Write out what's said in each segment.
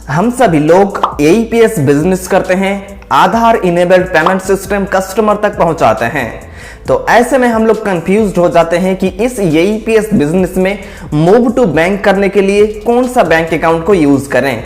हम सभी लोग एईपीएस बिजनेस करते हैं, आधार इनेबल्ड पेमेंट सिस्टम कस्टमर तक पहुंचाते हैं। तो ऐसे में हम लोग कंफ्यूज्ड हो जाते हैं कि इस एईपीएस बिजनेस में मूव टू बैंक करने के लिए कौन सा बैंक अकाउंट को यूज करें,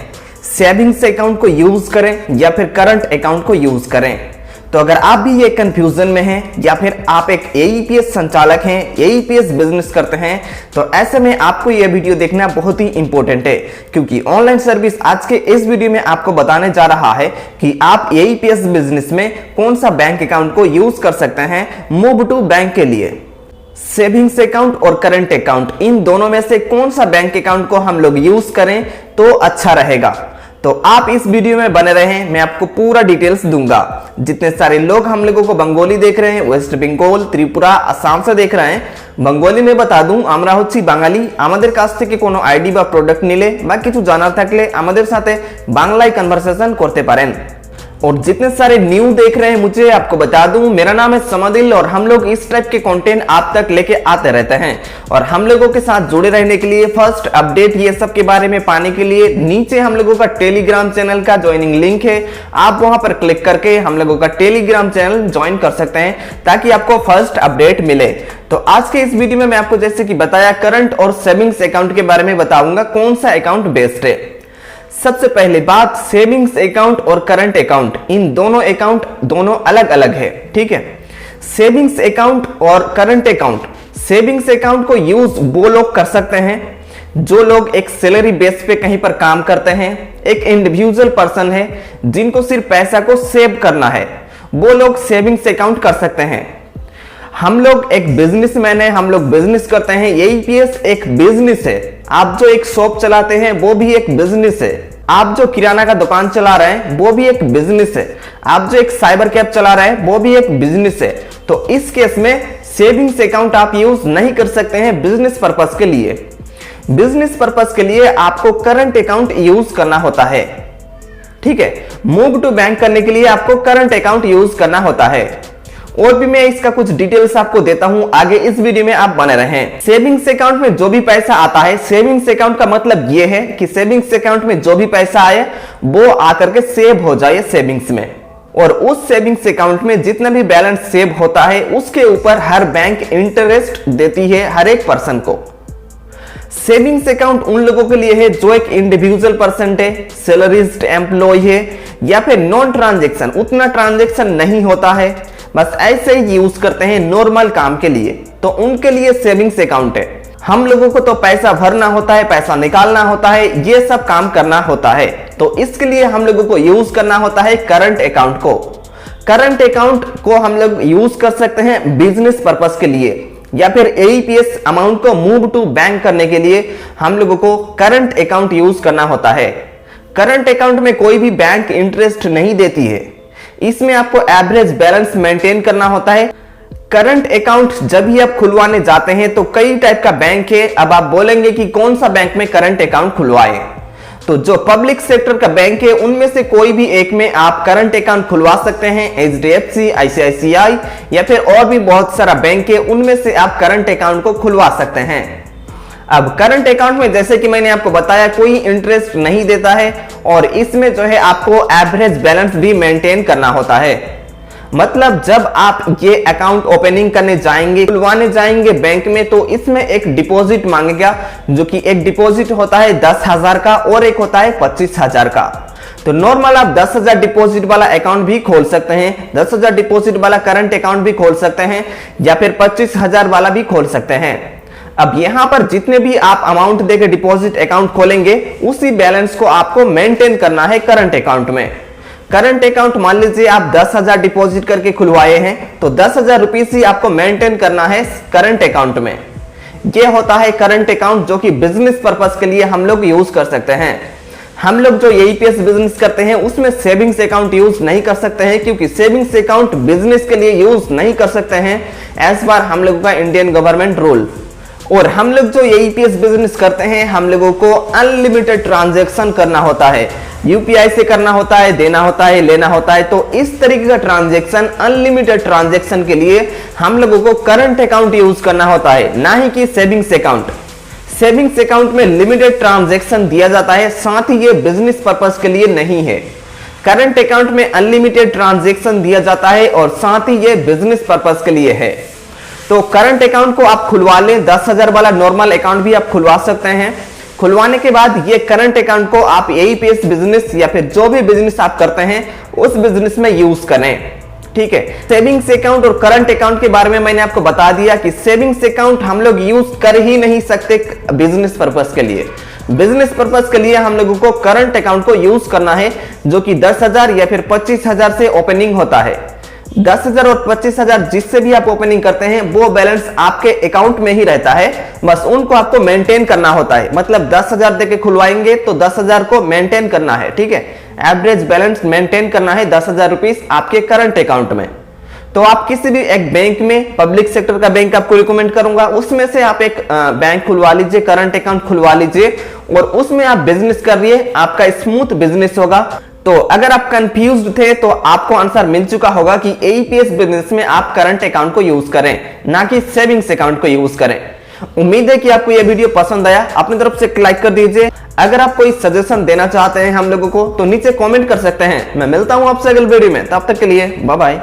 सेविंग्स अकाउंट को यूज करें या फिर करंट अकाउंट को यूज करें। तो अगर आप भी ये कंफ्यूजन में हैं या फिर आप एक एईपीएस संचालक हैं, एईपीएस बिजनेस करते हैं, तो ऐसे में आपको ये वीडियो देखना बहुत ही इंपॉर्टेंट है, क्योंकि ऑनलाइन सर्विस आज के इस वीडियो में आपको बताने जा रहा है कि आप एईपीएस बिजनेस में कौन सा बैंक अकाउंट को यूज कर सकते हैं मूव टू बैंक के लिए। सेविंग्स अकाउंट और करंट अकाउंट, इन दोनों में से कौन सा बैंक अकाउंट को हम लोग यूज करें तो अच्छा रहेगा। तो आप इस वीडियो में बने रहें, मैं आपको पूरा डिटेल्स दूंगा। जितने सारे लोग हम लोगों को बंगाली देख रहे हैं, वेस्ट बंगाल, त्रिपुरा, असम से देख रहे हैं, बंगाली में बता दूं, আমরা হচ্ছি বাঙালি, আমাদের কাছ থেকে কোনো আইডি বা প্রোডাক্ট নিলে বা কিছু জানার থাকলে আমাদের সাথে বাংলায় কনভারসেশন করতে পারেন। और जितने सारे न्यू देख रहे हैं मुझे आपको बता दूं, मेरा नाम है समदिल और हम लोग इस टाइप के कंटेंट आप तक लेके आते रहते हैं। और हम लोगों के साथ जुड़े रहने के लिए, फर्स्ट अपडेट ये सब के बारे में पाने के लिए नीचे हम लोगों का टेलीग्राम चैनल का ज्वाइनिंग लिंक है, आप वहां पर क्लिक करके हम लोगों का टेलीग्राम चैनल ज्वाइन कर सकते हैं ताकि आपको फर्स्ट अपडेट मिले। तो आज के इस वीडियो में मैं आपको जैसे कि बताया करंट और सेविंग्स अकाउंट के बारे में बताऊंगा कौन सा अकाउंट बेस्ट है। सबसे पहले बात, सेविंग्स अकाउंट और करंट अकाउंट, इन दोनों अकाउंट दोनों अलग अलग है, ठीक है। सेविंग्स अकाउंट और करंट अकाउंट, सेविंग्स अकाउंट को यूज वो लोग कर सकते हैं जो लोग एक सैलरी बेस पे कहीं पर काम करते हैं, एक इंडिविजुअल पर्सन है जिनको सिर्फ पैसा को सेव करना है, वो लोग सेविंग्स अकाउंट कर सकते हैं। हम लोग एक बिजनेसमैन है, हम लोग बिजनेस करते हैं, एईपीएस एक बिजनेस है। आप जो एक शॉप चलाते हैं वो भी एक बिजनेस है, आप जो किराना का दुकान चला रहे हैं वो भी एक बिजनेस है, आप जो एक साइबर कैब चला रहे हैं वो भी एक बिजनेस है। तो इस केस में सेविंग्स अकाउंट आप यूज नहीं कर सकते हैं बिजनेस पर्पस के लिए। बिजनेस पर्पस के लिए आपको करंट अकाउंट यूज करना होता है, ठीक है। मूव टू बैंक करने के लिए आपको करंट अकाउंट यूज करना होता है। और भी मैं इसका कुछ डिटेल्स आपको देता हूं, आगे इस वीडियो में आप बने रहें। सेविंग्स अकाउंट में जो भी पैसा आता है, सेविंग्स अकाउंट का मतलब यह है कि सेविंग्स अकाउंट में जो भी पैसा आए वो आकर के सेव हो जाए सेविंग्स में, और उस सेविंग्स अकाउंट में जितना भी बैलेंस सेव होता है उसके ऊपर हर बैंक इंटरेस्ट देती है हर एक पर्सन को। सेविंग्स अकाउंट उन लोगों के लिए है जो एक इंडिविजुअल पर्सन है, सैलरीड एम्प्लॉय है, या फिर नॉन ट्रांजेक्शन, उतना ट्रांजेक्शन नहीं होता है, बस ऐसे ही यूज करते हैं नॉर्मल काम के लिए, तो उनके लिए सेविंग्स अकाउंट है। हम लोगों को तो पैसा भरना होता है, पैसा निकालना होता है, ये सब काम करना होता है, तो इसके लिए हम लोगों को यूज करना होता है करंट अकाउंट को। करंट अकाउंट को हम लोग यूज कर सकते हैं बिजनेस पर्पस के लिए, या फिर एईपीएस अमाउंट को मूव टू बैंक करने के लिए हम लोगों को करंट अकाउंट यूज करना होता है। करंट अकाउंट में कोई भी बैंक इंटरेस्ट नहीं देती है, इसमें आपको एवरेज बैलेंस मेंटेन करना होता है। करंट अकाउंट जब भी आप खुलवाने जाते हैं तो कई टाइप का बैंक है, अब आप बोलेंगे कि कौन सा बैंक में करंट अकाउंट खुलवाएं, तो जो पब्लिक सेक्टर का बैंक है उनमें से कोई भी एक में आप करंट अकाउंट खुलवा सकते हैं। एचडीएफसी, आईसीआईसीआई या फिर और भी बहुत सारा बैंक है, उनमें से आप करंट अकाउंट को खुलवा सकते हैं। अब करंट अकाउंट में जैसे कि मैंने आपको बताया कोई इंटरेस्ट नहीं देता है, और इसमें जो है आपको एवरेज बैलेंस भी मेंटेन करना होता है। मतलब जब आप ये अकाउंट ओपनिंग करने जाएंगे, खुलवाने जाएंगे बैंक में, तो इसमें एक डिपॉजिट मांगेगा, जो कि एक डिपॉजिट होता है 10,000 का और एक होता है 25,000 का। तो नॉर्मल आप 10,000 डिपॉजिट वाला अकाउंट भी खोल सकते हैं, 10,000 डिपॉजिट वाला करंट अकाउंट भी खोल सकते हैं, या फिर 25,000 वाला भी खोल सकते हैं। अब यहां पर जितने भी आप अमाउंट देकर डिपॉजिट अकाउंट खोलेंगे उसी बैलेंस को आपको मेंटेन करना है करंट अकाउंट में। करंट अकाउंट मान लीजिए आप 10,000 डिपॉजिट करके खुलवाए हैं, तो 10,000 रुपीज ही आपको मेंटेन करना है करंट अकाउंट में। यह होता है करंट अकाउंट, जो कि बिजनेस पर्पस के लिए हम लोग यूज कर सकते हैं। हम लोग जो एईपीएस बिजनेस करते हैं उसमें सेविंग्स अकाउंट यूज नहीं कर सकते हैं, क्योंकि सेविंग्स अकाउंट बिजनेस के लिए यूज नहीं कर सकते हैं एज पर हम लोगों का इंडियन गवर्नमेंट रूल। और हम लोग जो एईपीएस बिजनेस करते हैं हम लोगों को अनलिमिटेड ट्रांजैक्शन करना होता है, यूपीआई से करना होता है, देना होता है, लेना होता है। तो इस तरीके का ट्रांजैक्शन, अनलिमिटेड ट्रांजैक्शन के लिए हम लोगों को करंट अकाउंट यूज करना होता है, ना ही कि सेविंग्स अकाउंट। सेविंग्स अकाउंट में लिमिटेड ट्रांजैक्शन दिया जाता है, साथ ही ये बिजनेस पर्पस के लिए नहीं है। करंट अकाउंट में अनलिमिटेड ट्रांजैक्शन दिया जाता है और साथ ही ये बिजनेस पर्पस के लिए है। तो करंट अकाउंट को आप खुलवा लें, 10,000 वाला नॉर्मल अकाउंट भी आप खुलवा सकते हैं। खुलवाने के बाद ये करंट अकाउंट को आप एईपीएस बिजनेस या फिर जो भी बिजनेस आप करते हैं उस बिजनेस में यूज करें, ठीक है। सेविंग्स अकाउंट और करंट अकाउंट के बारे में मैंने आपको बता दिया कि सेविंग्स अकाउंट हम लोग यूज कर ही नहीं सकते बिजनेस पर्पस के लिए। बिजनेस पर्पस के लिए हम लोगों को करंट अकाउंट को यूज करना है, जो कि 10,000 या फिर 25,000 से ओपनिंग होता है। 10,000 और 25,000 जिससे भी आप ओपनिंग करते हैं वो बैलेंस आपके अकाउंट में ही रहता है, बस उनको आपको मेंटेन करना होता है। मतलब 10,000 देके खुलवाएंगे तो 10,000 को मेंटेन करना है, ठीक है। एवरेज बैलेंस मेंटेन करना है 10,000 रुपीज आपके करंट अकाउंट में। तो आप किसी भी एक बैंक में, पब्लिक सेक्टर का बैंक आपको रिकमेंड करूंगा, उसमें से आप एक बैंक खुलवा लीजिए, करंट अकाउंट खुलवा लीजिए और उसमें आप बिजनेस करिए, आपका स्मूथ बिजनेस होगा। तो अगर आप कंफ्यूज्ड थे तो आपको आंसर मिल चुका होगा कि एईपीएस बिजनेस में आप करंट अकाउंट को यूज करें, ना कि सेविंग्स अकाउंट को यूज करें। उम्मीद है कि आपको यह वीडियो पसंद आया। अपनी तरफ से लाइक कर दीजिए। अगर आप कोई सजेशन देना चाहते हैं हम लोगों को तो नीचे कमेंट कर सकते हैं। मैं मिलता हूं आपसे अगले वीडियो में, तब तक के लिए बाय बाय।